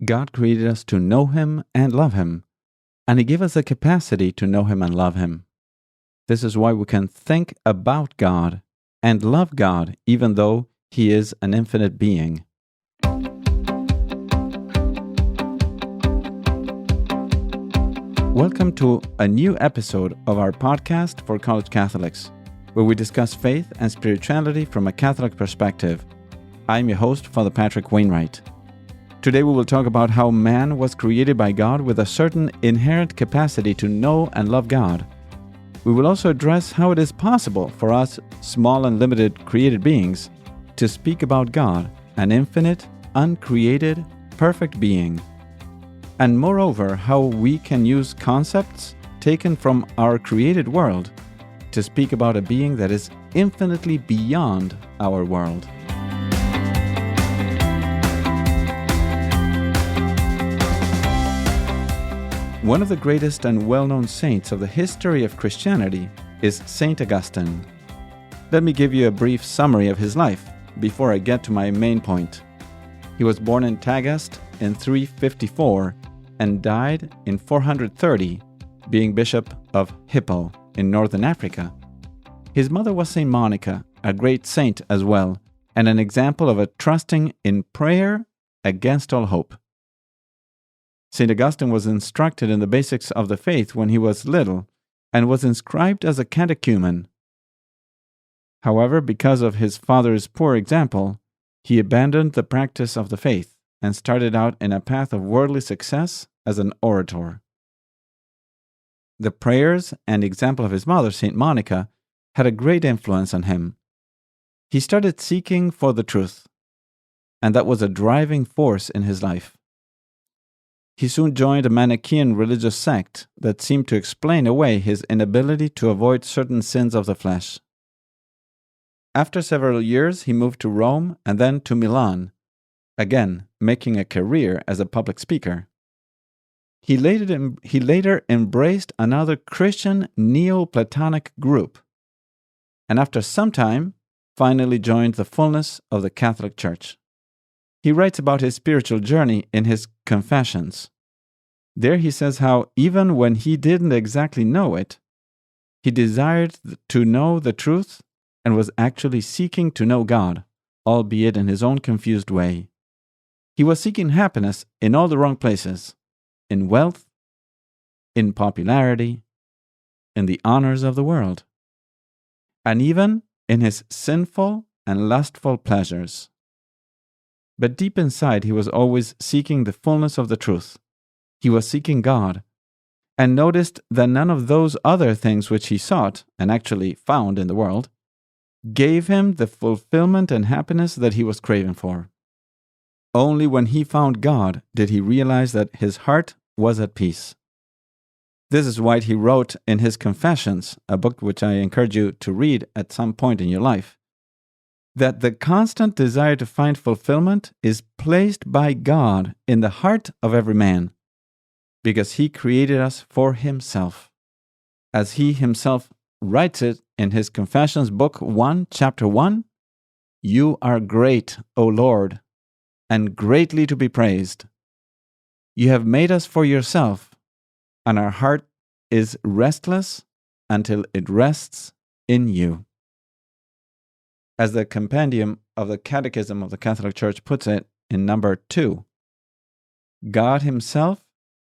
God created us to know Him and love Him, and He gave us the capacity to know Him and love Him. This is why we can think about God and love God even though He is an infinite being. Welcome to a new episode of our podcast for college Catholics, where we discuss faith and spirituality from a Catholic perspective. I'm your host, Father Patrick Wainwright. Today we will talk about how man was created by God with a certain inherent capacity to know and love God. We will also address how it is possible for us, small and limited created beings, to speak about God, an infinite, uncreated, perfect being. And moreover, how we can use concepts taken from our created world to speak about a being that is infinitely beyond our world. One of the greatest and well-known saints of the history of Christianity is Saint Augustine. Let me give you a brief summary of his life before I get to my main point. He was born in Tagaste in 354 and died in 430, being Bishop of Hippo in northern Africa. His mother was Saint Monica, a great saint as well, and an example of a trusting in prayer against all hope. St. Augustine was instructed in the basics of the faith when he was little and was inscribed as a catechumen. However, because of his father's poor example, he abandoned the practice of the faith and started out in a path of worldly success as an orator. The prayers and example of his mother, St. Monica, had a great influence on him. He started seeking for the truth, and that was a driving force in his life. He soon joined a Manichaean religious sect that seemed to explain away his inability to avoid certain sins of the flesh. After several years, he moved to Rome and then to Milan, again making a career as a public speaker. He later embraced another Christian Neoplatonic group, and after some time, finally joined the fullness of the Catholic Church. He writes about his spiritual journey in his Confessions. There he says how even when he didn't exactly know it, he desired to know the truth and was actually seeking to know God, albeit in his own confused way. He was seeking happiness in all the wrong places, in wealth, in popularity, in the honors of the world, and even in his sinful and lustful pleasures. But deep inside, he was always seeking the fullness of the truth. He was seeking God, and noticed that none of those other things which he sought, and actually found in the world, gave him the fulfillment and happiness that he was craving for. Only when he found God did he realize that his heart was at peace. This is why he wrote in his Confessions, a book which I encourage you to read at some point in your life, that the constant desire to find fulfillment is placed by God in the heart of every man, because He created us for Himself. As He Himself writes it in his Confessions, Book 1, Chapter 1, "You are great, O Lord, and greatly to be praised. You have made us for yourself, and our heart is restless until it rests in you." As the compendium of the Catechism of the Catholic Church puts it in number 2, God Himself,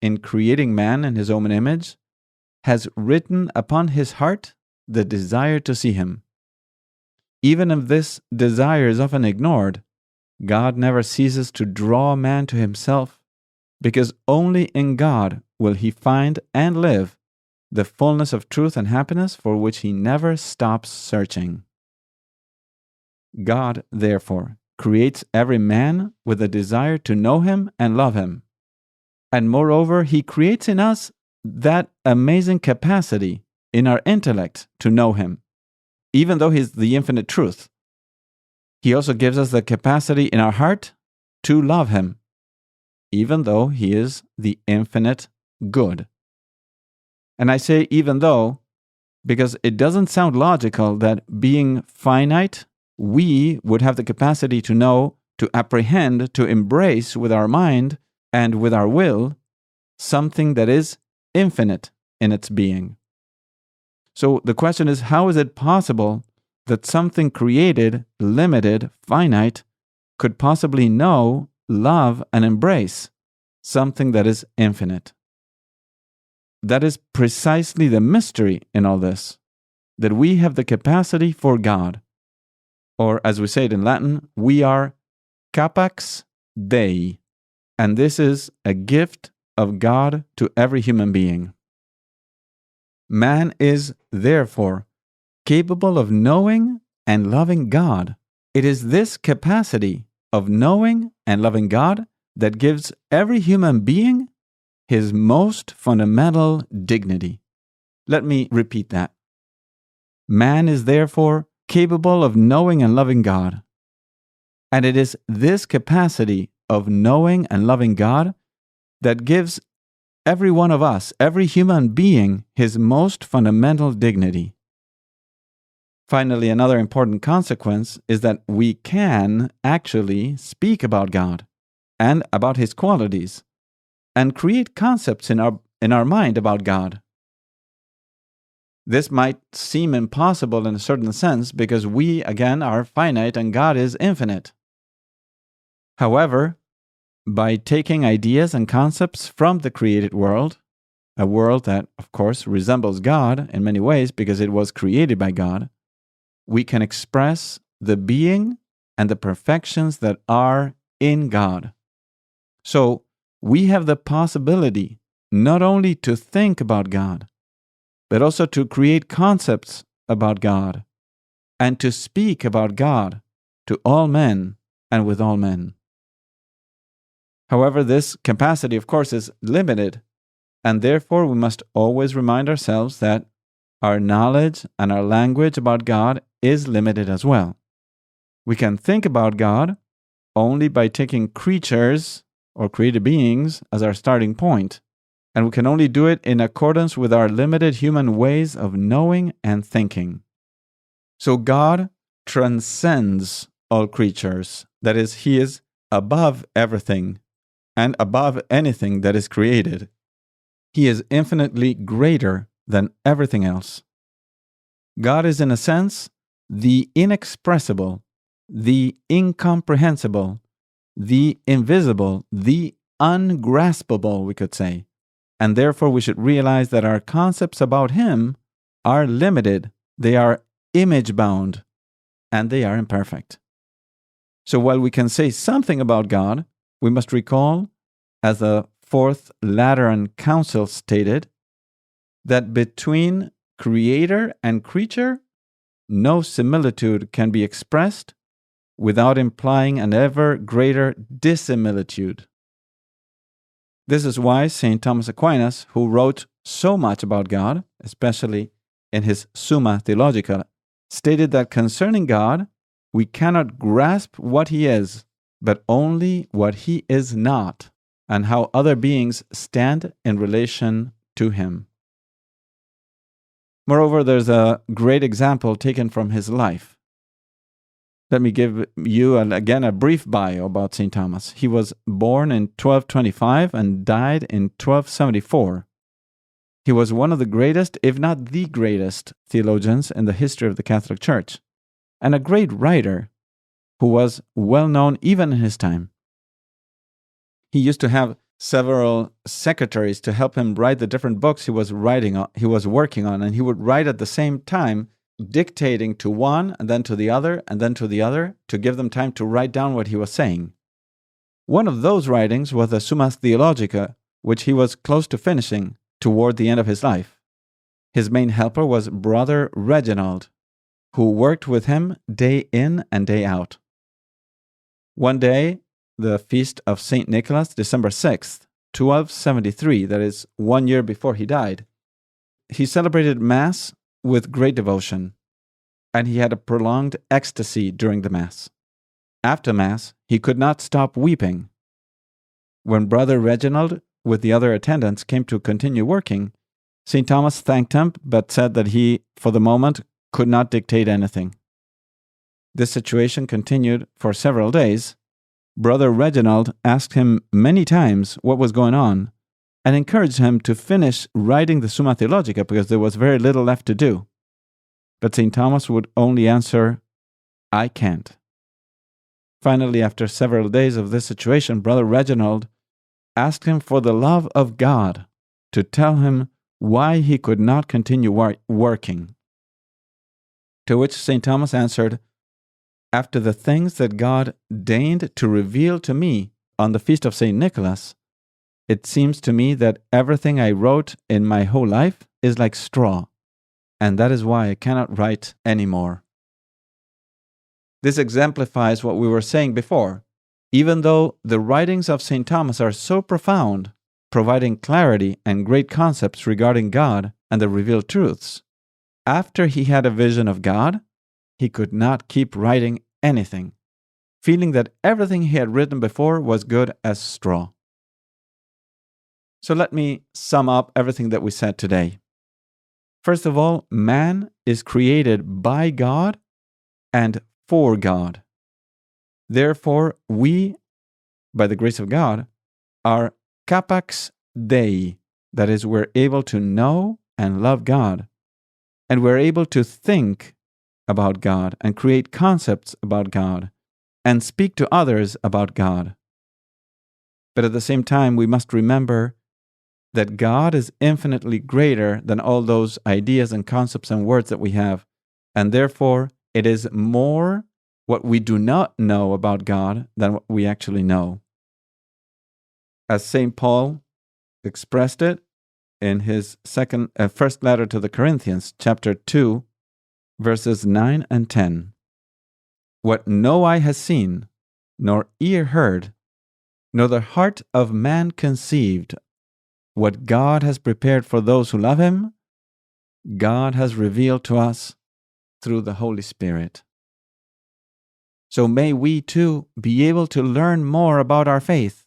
in creating man in His own image, has written upon his heart the desire to see Him. Even if this desire is often ignored, God never ceases to draw man to Himself, because only in God will he find and live the fullness of truth and happiness for which he never stops searching. God, therefore, creates every man with a desire to know Him and love Him. And moreover, He creates in us that amazing capacity in our intellect to know Him, even though He's the infinite truth. He also gives us the capacity in our heart to love Him, even though He is the infinite good. And I say even though because it doesn't sound logical that being finite, we would have the capacity to know, to apprehend, to embrace with our mind and with our will, something that is infinite in its being. So the question is, how is it possible that something created, limited, finite, could possibly know, love, and embrace something that is infinite? That is precisely the mystery in all this, that we have the capacity for God. Or as we say it in Latin, we are capax Dei, and this is a gift of God to every human being. Man is, therefore, capable of knowing and loving God. It is this capacity of knowing and loving God that gives every human being his most fundamental dignity. Let me repeat that. Man is, therefore, capable of knowing and loving God. And it is this capacity of knowing and loving God that gives every one of us, every human being, his most fundamental dignity. Finally, another important consequence is that we can actually speak about God and about His qualities and create concepts in our mind about God. This might seem impossible in a certain sense because we, again, are finite and God is infinite. However, by taking ideas and concepts from the created world, a world that, of course, resembles God in many ways because it was created by God, we can express the being and the perfections that are in God. So, we have the possibility not only to think about God, but also to create concepts about God and to speak about God to all men and with all men. However, this capacity, of course, is limited, and therefore we must always remind ourselves that our knowledge and our language about God is limited as well. We can think about God only by taking creatures or created beings as our starting point, and we can only do it in accordance with our limited human ways of knowing and thinking. So God transcends all creatures. That is, He is above everything and above anything that is created. He is infinitely greater than everything else. God is, in a sense, the inexpressible, the incomprehensible, the invisible, the ungraspable, we could say. And therefore we should realize that our concepts about Him are limited, they are image-bound, and they are imperfect. So while we can say something about God, we must recall, as the Fourth Lateran Council stated, that between creator and creature, no similitude can be expressed without implying an ever greater dissimilitude. This is why St. Thomas Aquinas, who wrote so much about God, especially in his Summa Theologica, stated that concerning God, we cannot grasp what He is, but only what He is not, and how other beings stand in relation to Him. Moreover, there's a great example taken from his life. Let me give you, again, a brief bio about St. Thomas. He was born in 1225 and died in 1274. He was one of the greatest, if not the greatest, theologians in the history of the Catholic Church, and a great writer who was well known even in his time. He used to have several secretaries to help him write the different books he was working on, and he would write at the same time, dictating to one and then to the other and then to the other to give them time to write down what he was saying. One of those writings was the Summa Theologica, which he was close to finishing toward the end of his life. His main helper was Brother Reginald, who worked with him day in and day out. One day, the feast of St. Nicholas, December 6th, 1273, that is 1 year before he died, he celebrated Mass with great devotion, and he had a prolonged ecstasy during the Mass. After Mass, he could not stop weeping. When Brother Reginald, with the other attendants, came to continue working, St. Thomas thanked him, but said that he, for the moment, could not dictate anything. This situation continued for several days, Brother Reginald asked him many times what was going on and encouraged him to finish writing the Summa Theologica because there was very little left to do. But St. Thomas would only answer, "I can't." Finally, after several days of this situation, Brother Reginald asked him for the love of God to tell him why he could not continue working. To which St. Thomas answered, "After the things that God deigned to reveal to me on the feast of St. Nicholas, it seems to me that everything I wrote in my whole life is like straw, and that is why I cannot write anymore." This exemplifies what we were saying before. Even though the writings of St. Thomas are so profound, providing clarity and great concepts regarding God and the revealed truths, after he had a vision of God, he could not keep writing anything, feeling that everything he had written before was good as straw. So let me sum up everything that we said today. First of all, man is created by God and for God. Therefore, we, by the grace of God, are capax Dei. That is, we're able to know and love God. And we're able to think about God and create concepts about God and speak to others about God. But at the same time, we must remember that God is infinitely greater than all those ideas and concepts and words that we have. And therefore, it is more what we do not know about God than what we actually know. As St. Paul expressed it in his first letter to the Corinthians, chapter 2, verses 9 and 10. "What no eye has seen, nor ear heard, nor the heart of man conceived, what God has prepared for those who love him, God has revealed to us through the Holy Spirit." So may we too be able to learn more about our faith,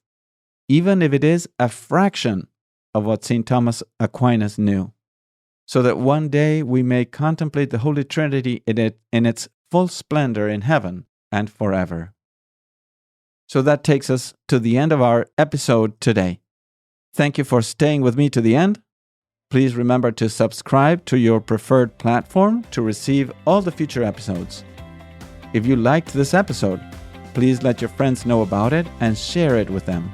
even if it is a fraction of what St. Thomas Aquinas knew, so that one day we may contemplate the Holy Trinity in its full splendor in heaven and forever. So that takes us to the end of our episode today. Thank you for staying with me to the end. Please remember to subscribe to your preferred platform to receive all the future episodes. If you liked this episode, please let your friends know about it and share it with them.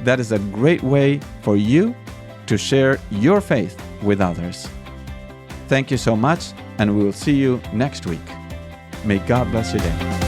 That is a great way for you to share your faith with others. Thank you so much, and we will see you next week. May God bless your day.